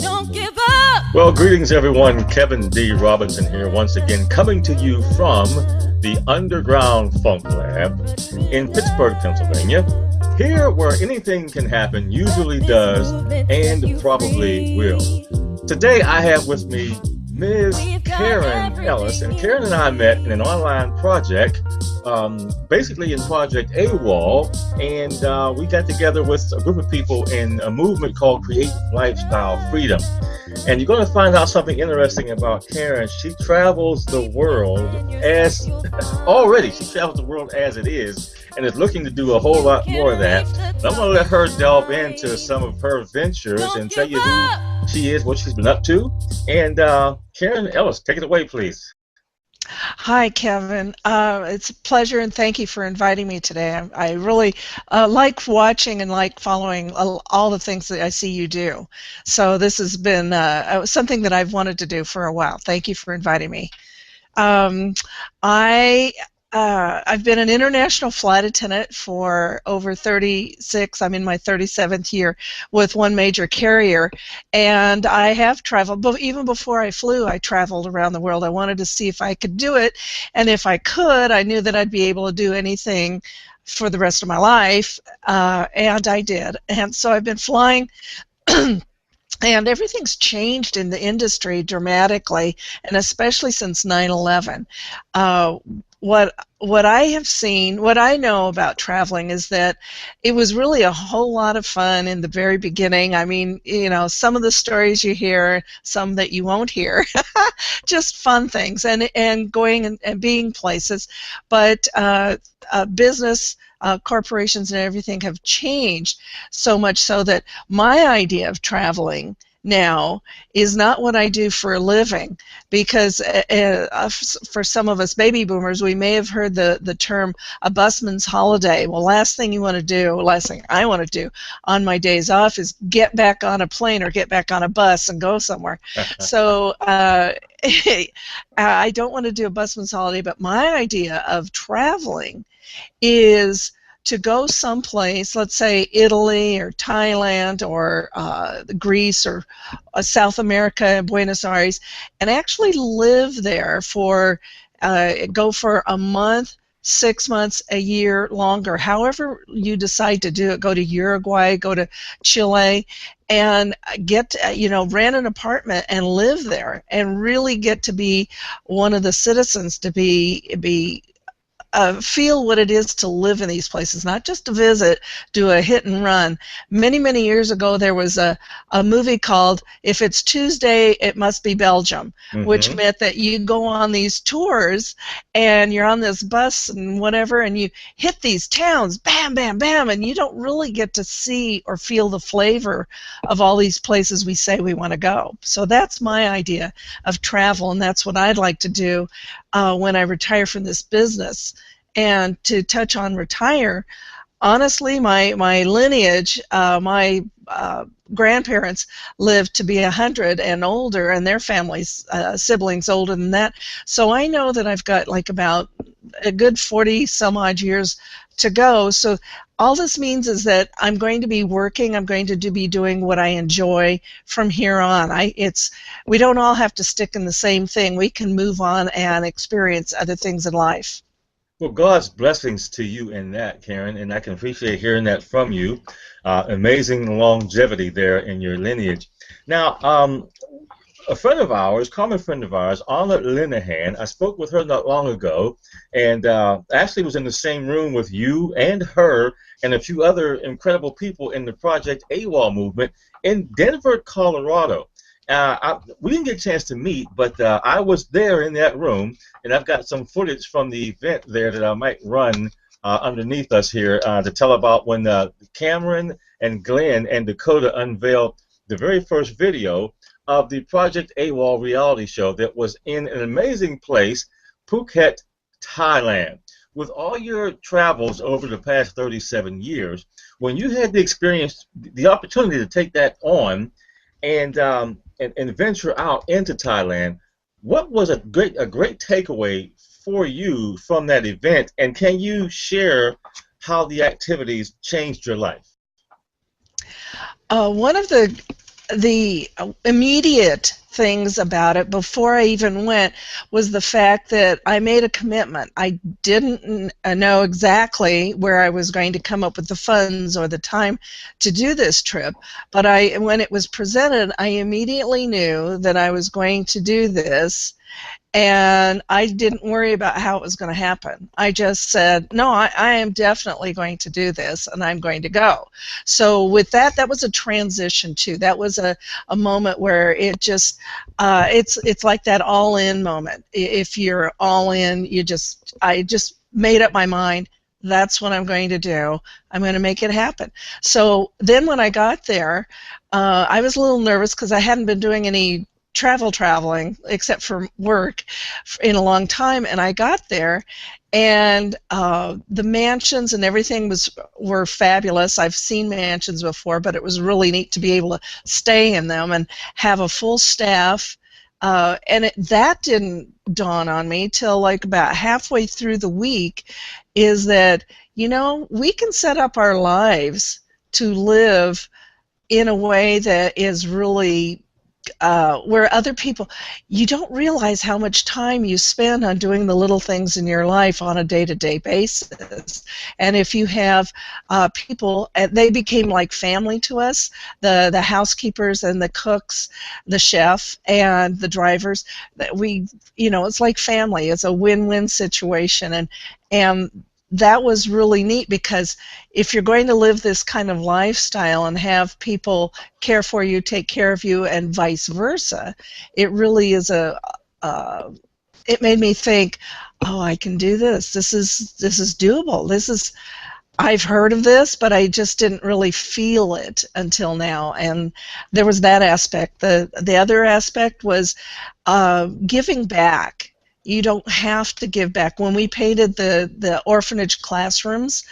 Don't give up. Well, greetings everyone. Kevin D. Robinson here once again, coming to you from the Underground Funk Lab in Pittsburgh, Pennsylvania. Here where anything can happen, usually does, and probably will. Today I have with me Ms. Karen Ellis, and Karen and I met in an online project, basically in Project AWOL, and we got together with a group of people in a movement called Creative Lifestyle Freedom. And you're going to find out something interesting about Karen. She travels the world as it is, and is looking to do a whole lot more of that. But I'm going to let her delve into some of her ventures and tell you who she is, what she's been up to. And Karen Ellis, take it away, please. Hi, Kevin. It's a pleasure, and thank you for inviting me today. I really like watching and like following all the things that I see you do. So this has been something that I've wanted to do for a while. Thank you for inviting me. I've been an international flight attendant for over 36. I'm in my 37th year with one major carrier, and I have traveled. But even before I flew, I traveled around the world. I wanted to see if I could do it, and if I could, I knew that I'd be able to do anything for the rest of my life, and I did. And so I've been flying. And everything's changed in the industry dramatically, and especially since 9/11. What I have seen, what I know about traveling is that it was really a whole lot of fun in the very beginning. I mean, you know, some of the stories you hear, some that you won't hear, just fun things and going and being places. But business, corporations and everything have changed so much so that my idea of traveling now is not what I do for a living, because for some of us baby boomers, we may have heard the term a busman's holiday. Well, last thing I want to do on my days off is get back on a plane or get back on a bus and go somewhere. So I don't want to do a busman's holiday, but my idea of traveling is to go someplace, let's say Italy or Thailand or Greece or South America, Buenos Aires, and actually live there go for a month, 6 months, a year, longer, however you decide to do it. Go to Uruguay, go to Chile, and rent an apartment and live there, and really get to be one of the citizens, to be feel what it is to live in these places, not just to visit, do a hit and run. Many, many years ago, there was a movie called If It's Tuesday, It Must Be Belgium, which meant that you go on these tours, and you're on this bus and whatever, and you hit these towns, bam, bam, bam, and you don't really get to see or feel the flavor of all these places we say we want to go. So that's my idea of travel, and that's what I'd like to do when I retire from this business. And to touch on retire, honestly, my lineage, my grandparents lived to be 100 and older, and their families, siblings older than that. So I know that I've got like about a good 40 some odd years to go. So all this means is that I'm going to be working, I'm going to be doing what I enjoy from here on. We don't all have to stick in the same thing. We can move on and experience other things in life. Well, God's blessings to you in that, Karen, and I can appreciate hearing that from you. Amazing longevity there in your lineage. Now, a friend of ours, common friend of ours, Anna Linehan, I spoke with her not long ago, and actually was in the same room with you and her and a few other incredible people in the Project AWOL movement in Denver, Colorado. We didn't get a chance to meet, but I was there in that room, and I've got some footage from the event there that I might run underneath us here to tell about when Cameron and Glenn and Dakota unveiled the very first video of the Project AWOL reality show that was in an amazing place, Phuket, Thailand. With all your travels over the past 37 years, when you had the opportunity to take that on and venture out into Thailand, what was a great takeaway for you from that event, and can you share how the activities changed your life? One of the the immediate things about it before I even went was the fact that I made a commitment. I didn't know exactly where I was going to come up with the funds or the time to do this trip, but when it was presented, I immediately knew that I was going to do this, and I didn't worry about how it was going to happen. I just said, no, I am definitely going to do this, and I'm going to go. So with that, that was a transition too. That was a moment where it just, it's like that all-in moment. If you're all in, I just made up my mind, that's what I'm going to do. I'm going to make it happen. So then when I got there, I was a little nervous because I hadn't been doing any traveling except for work in a long time, and I got there, and the mansions and everything were fabulous. I've seen mansions before, but it was really neat to be able to stay in them and have a full staff. That didn't dawn on me till like about halfway through the week, is that, we can set up our lives to live in a way that is really where other people, you don't realize how much time you spend on doing the little things in your life on a day-to-day basis. And if you have people, they became like family to us, the housekeepers and the cooks, the chef and the drivers, that it's like family. It's a win-win situation, and that was really neat, because if you're going to live this kind of lifestyle and have people care for you, take care of you, and vice versa, it really is it made me think, oh, I can do this. This is doable. I've heard of this, but I just didn't really feel it until now. And there was that aspect. The other aspect was giving back. You don't have to give back. When we painted the orphanage classrooms,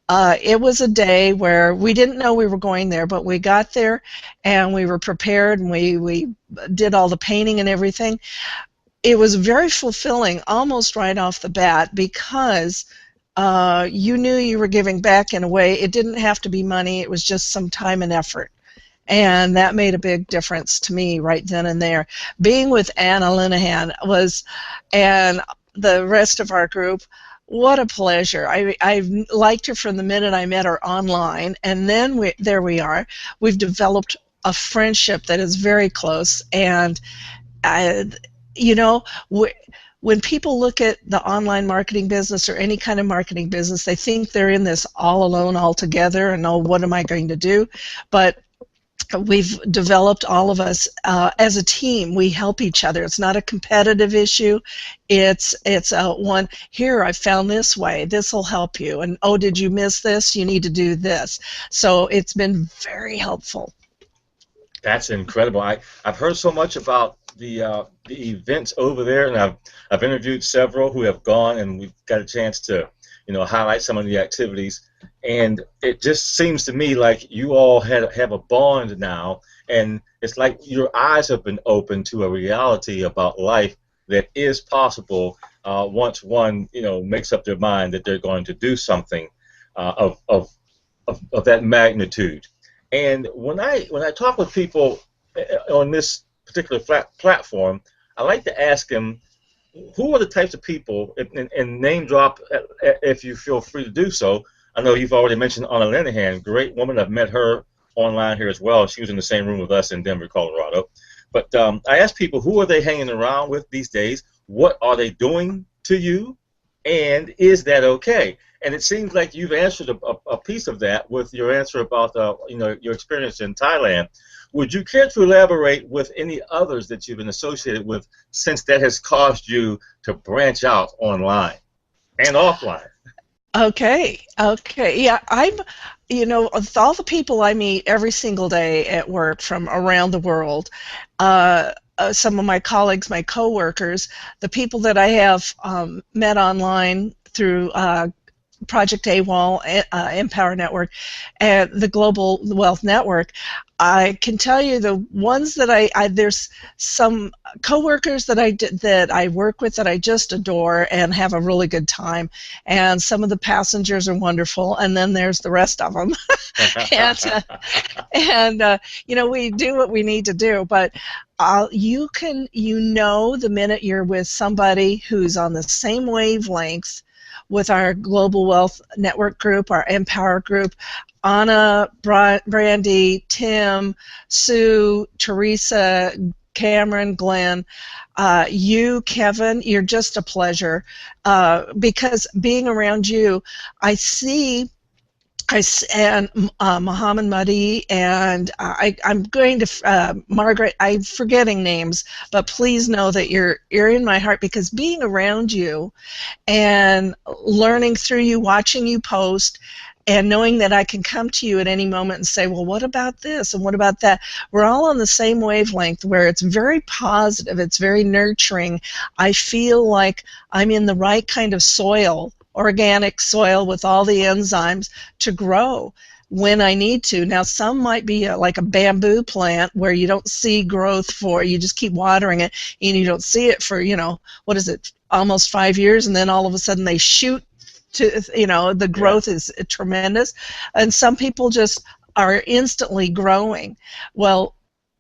it was a day where we didn't know we were going there, but we got there and we were prepared, and we did all the painting and everything. It was very fulfilling almost right off the bat, because you knew you were giving back in a way. It didn't have to be money. It was just some time and effort. And that made a big difference to me right then and there. Being with Anna Linehan and the rest of our group, what a pleasure. I liked her from the minute I met her online, and then there we are. We've developed a friendship that is very close, and when people look at the online marketing business or any kind of marketing business, they think they're in this all alone, all together, and oh, what am I going to do? But we've developed, all of us, as a team. We help each other. It's not a competitive issue. It's one, here, I found this way. This will help you. And, oh, did you miss this? You need to do this. So it's been very helpful. That's incredible. I've heard so much about the events over there, and I've interviewed several who have gone, and we've got a chance to highlight some of the activities. And it just seems to me like you all have a bond now, and it's like your eyes have been opened to a reality about life that is possible once one makes up their mind that they're going to do something of that magnitude. And when I talk with people on this particular platform, I like to ask them, who are the types of people, and name drop if you feel free to do so. I know you've already mentioned Anna Linehan, great woman. I've met her online here as well. She was in the same room with us in Denver, Colorado. But I ask people, who are they hanging around with these days? What are they doing to you? And is that okay? And it seems like you've answered a piece of that with your answer about your experience in Thailand. Would you care to elaborate with any others that you've been associated with, since that has caused you to branch out online and offline? Okay. Yeah, with all the people I meet every single day at work from around the world, some of my colleagues, my coworkers, the people that I have met online through Project AWOL, Empower Network, and the Global Wealth Network, I can tell you the ones that there's some coworkers that I work with that I just adore and have a really good time, and some of the passengers are wonderful, and then there's the rest of them, and you know, we do what we need to do, but the minute you're with somebody who's on the same wavelength with our Global Wealth Network group, our Empower group, Anna, Brandy, Tim, Sue, Teresa, Cameron, Glenn, you, Kevin, you're just a pleasure, because being around you, I see and Muhammad Muddy, and I'm going to Margaret. I'm forgetting names, but please know that you're in my heart, because being around you and learning through you, watching you post, and knowing that I can come to you at any moment and say, well, what about this and what about that? We're all on the same wavelength, where it's very positive, it's very nurturing. I feel like I'm in the right kind of soil, organic soil with all the enzymes to grow when I need to. Now, some might be like a bamboo plant where you don't see growth you just keep watering it and you don't see it for, you know, what is it, almost 5 years, and then all of a sudden they shoot to, you know, the growth is tremendous. And some people just are instantly growing. Well,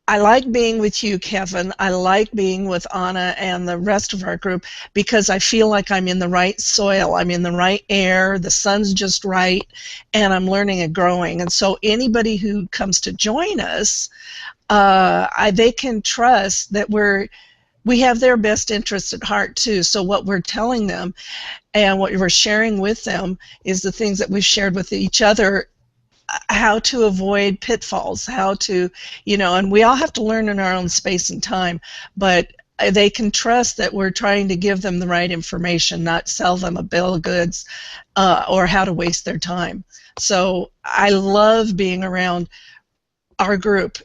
I like being with you, Kevin. I like being with Anna and the rest of our group, because I feel like I'm in the right soil, I'm in the right air, the sun's just right, and I'm learning and growing. And so anybody who comes to join us, they can trust that we have their best interests at heart too. So what we're telling them and what we're sharing with them is the things that we've shared with each other, how to avoid pitfalls, how to, you know, and we all have to learn in our own space and time, but they can trust that we're trying to give them the right information, not sell them a bill of goods or how to waste their time. So I love being around our group.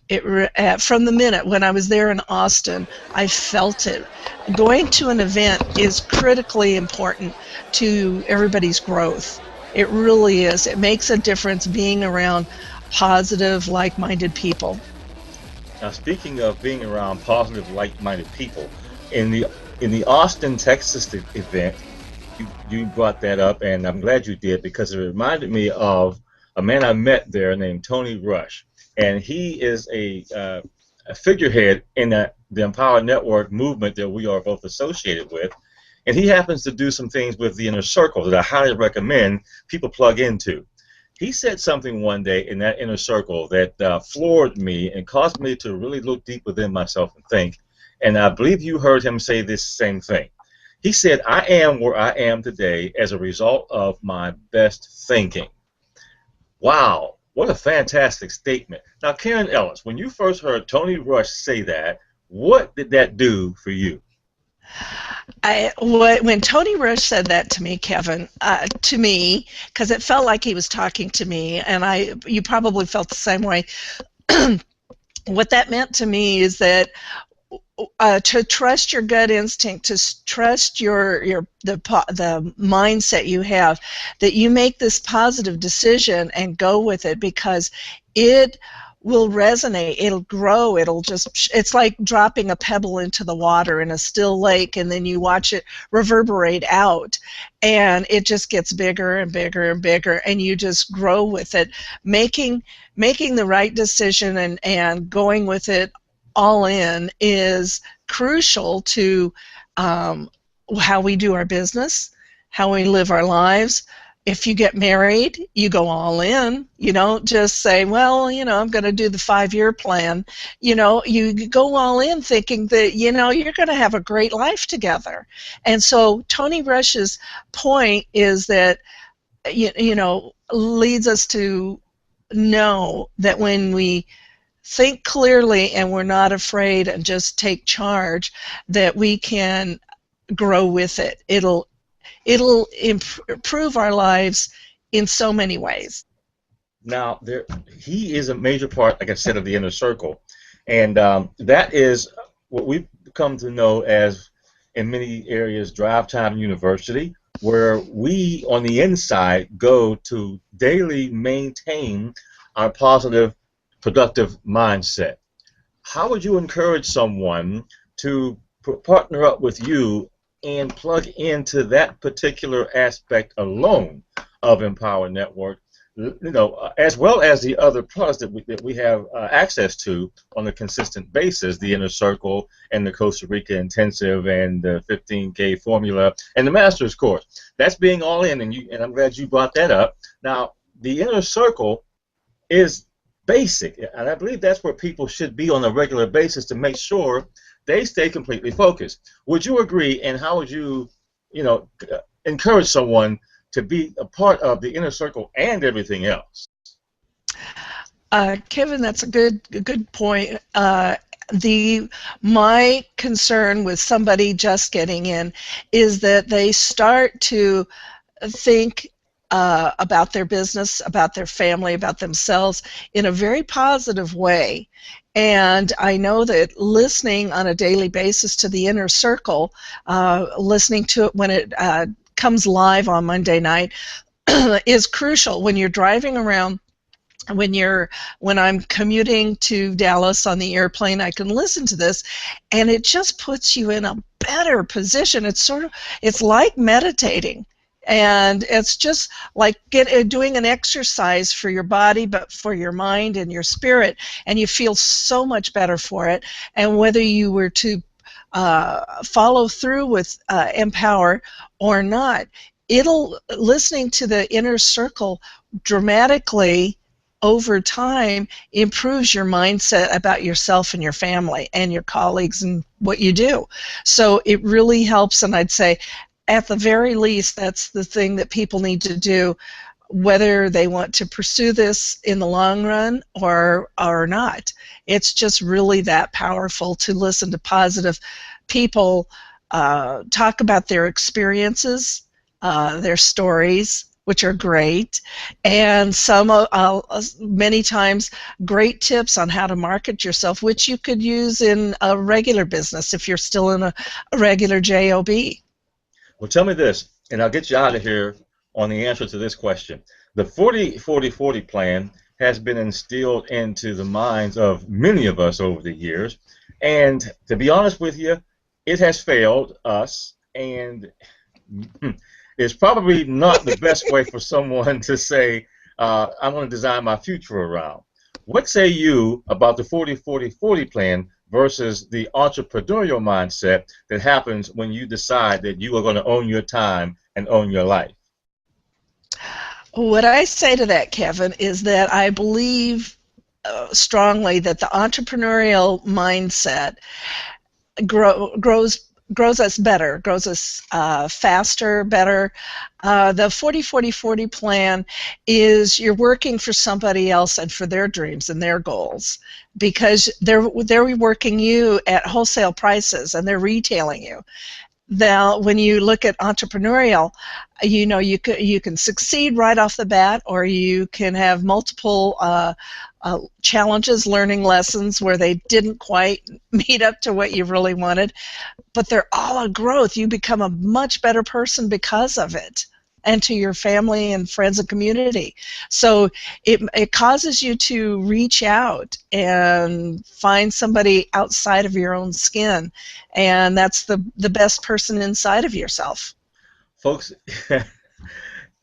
From the minute when I was there in Austin, I felt it. Going to an event is critically important to everybody's growth. It really is. It makes a difference being around positive, like-minded people. Now, speaking of being around positive, like-minded people, in the Austin, Texas event, you brought that up, and I'm glad you did, because it reminded me of a man I met there named Tony Rush, and he is a figurehead in the Empower Network movement that we are both associated with. And he happens to do some things with the Inner Circle that I highly recommend people plug into. He said something one day in that Inner Circle that floored me and caused me to really look deep within myself and think. And I believe you heard him say this same thing. He said, I am where I am today as a result of my best thinking. Wow, what a fantastic statement. Now, Karen Ellis, when you first heard Tony Rush say that, what did that do for you? When Tony Rush said that to me, Kevin, to me, because it felt like he was talking to me, and you probably felt the same way. What that meant to me is that to trust your gut instinct, to trust the mindset you have, that you make this positive decision and go with it, because it will resonate, it'll grow, it's like dropping a pebble into the water in a still lake, and then you watch it reverberate out, and it just gets bigger and bigger and bigger, and you just grow with it. Making the right decision and going with it all in is crucial to how we do our business, how we live our lives. If you get married, you go all in. You don't just say, well, you know, I'm going to do the 5-year plan. You know, you go all in thinking that, you know, you're going to have a great life together. And so Tony Rush's point is that, you know, leads us to know that when we think clearly and we're not afraid and just take charge, that we can grow with it. It'll improve our lives in so many ways. Now, he is a major part, like I said, of the Inner Circle, and that is what we've come to know as, in many areas, Drive Time University. where we on the inside go to daily maintain our positive, productive mindset. How would you encourage someone to partner up with you and plug into that particular aspect alone of Empower Network, as well as the other products that we have access to on a consistent basis, the Inner Circle and the Costa Rica Intensive and the 15K Formula and the Master's Course. That's being all in, and I'm glad you brought that up. Now, the Inner Circle is basic, and I believe that's where people should be on a regular basis to make sure they stay completely focused. Would you agree, and how would you, encourage someone to be a part of the Inner Circle and everything else? Kevin, that's a good point. My concern with somebody just getting in is that they start to think about their business, about their family, about themselves in a very positive way. And I know that listening on a daily basis to the Inner Circle, listening to it when it comes live on Monday night, is crucial when you're driving around. When I'm commuting to Dallas on the airplane, I can listen to this, and it just puts you in a better position. It's like meditating, and it's just like doing an exercise for your body, but for your mind and your spirit, and you feel so much better for it. And whether you were to follow through with Empower or not, listening to the Inner Circle dramatically over time improves your mindset about yourself and your family and your colleagues and what you do. So it really helps, and I'd say at the very least that's the thing that people need to do, whether they want to pursue this in the long run or not. It's just really that powerful to listen to positive people talk about their experiences, their stories, which are great, and some many times great tips on how to market yourself, which you could use in a regular business if you're still in a regular job. Well, tell me this, and I'll get you out of here on the answer to this question. The 40-40-40 plan has been instilled into the minds of many of us over the years, and to be honest with you, it has failed us, and it's probably not the best way for someone to say, I'm going to design my future around. What say you about the 40-40-40 plan versus the entrepreneurial mindset that happens when you decide that you are going to own your time and own your life? What I say to that, Kevin, is that I believe strongly that the entrepreneurial mindset grows us better, grows us faster, better. The 40-40-40 plan is you're working for somebody else and for their dreams and their goals, because they're working you at wholesale prices and they're retailing you. Now, when you look at entrepreneurial, you can succeed right off the bat, or you can have multiple challenges, learning lessons where they didn't quite meet up to what you really wanted, but they're all a growth. You become a much better person because of it, and to your family and friends and community. So it causes you to reach out and find somebody outside of your own skin, and that's the best person inside of yourself. Folks,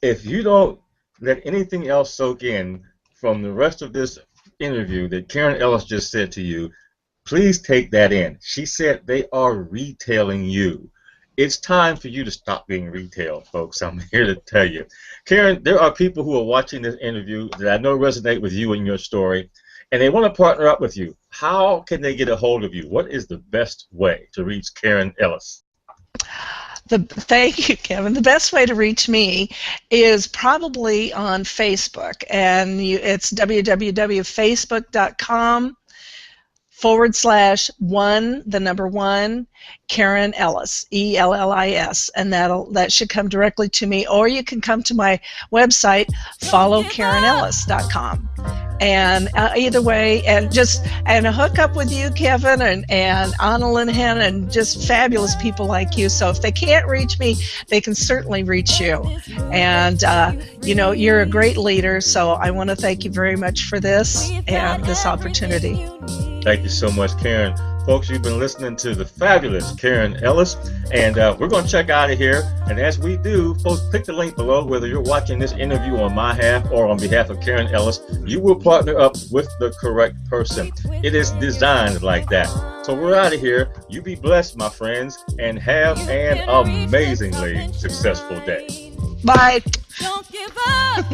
if you don't let anything else soak in from the rest of this interview that Karen Ellis just said to you, please take that in. She said they are retailing you. It's time for you to stop being retailed, folks. I'm here to tell you. Karen, there are people who are watching this interview that I know resonate with you and your story, and they want to partner up with you. How can they get a hold of you? What is the best way to reach Karen Ellis? Thank you, Kevin. The best way to reach me is probably on Facebook, and it's www.facebook.com/ /1, the number 1, Karen Ellis, ELLIS, and that should come directly to me, or you can come to my website, followkarenellis.com. And either way, and hook up with you, Kevin, and Anna Linehan, and just fabulous people like you. So if they can't reach me, they can certainly reach you. And you're a great leader, so I want to thank you very much for this and this opportunity. Thank you so much, Karen. Folks, you've been listening to the fabulous Karen Ellis, and we're going to check out of here. And as we do, folks, click the link below. Whether you're watching this interview on my behalf or on behalf of Karen Ellis, you will partner up with the correct person. It is designed like that. So we're out of here. You be blessed, my friends, and have an amazingly successful day. Bye. Don't give up.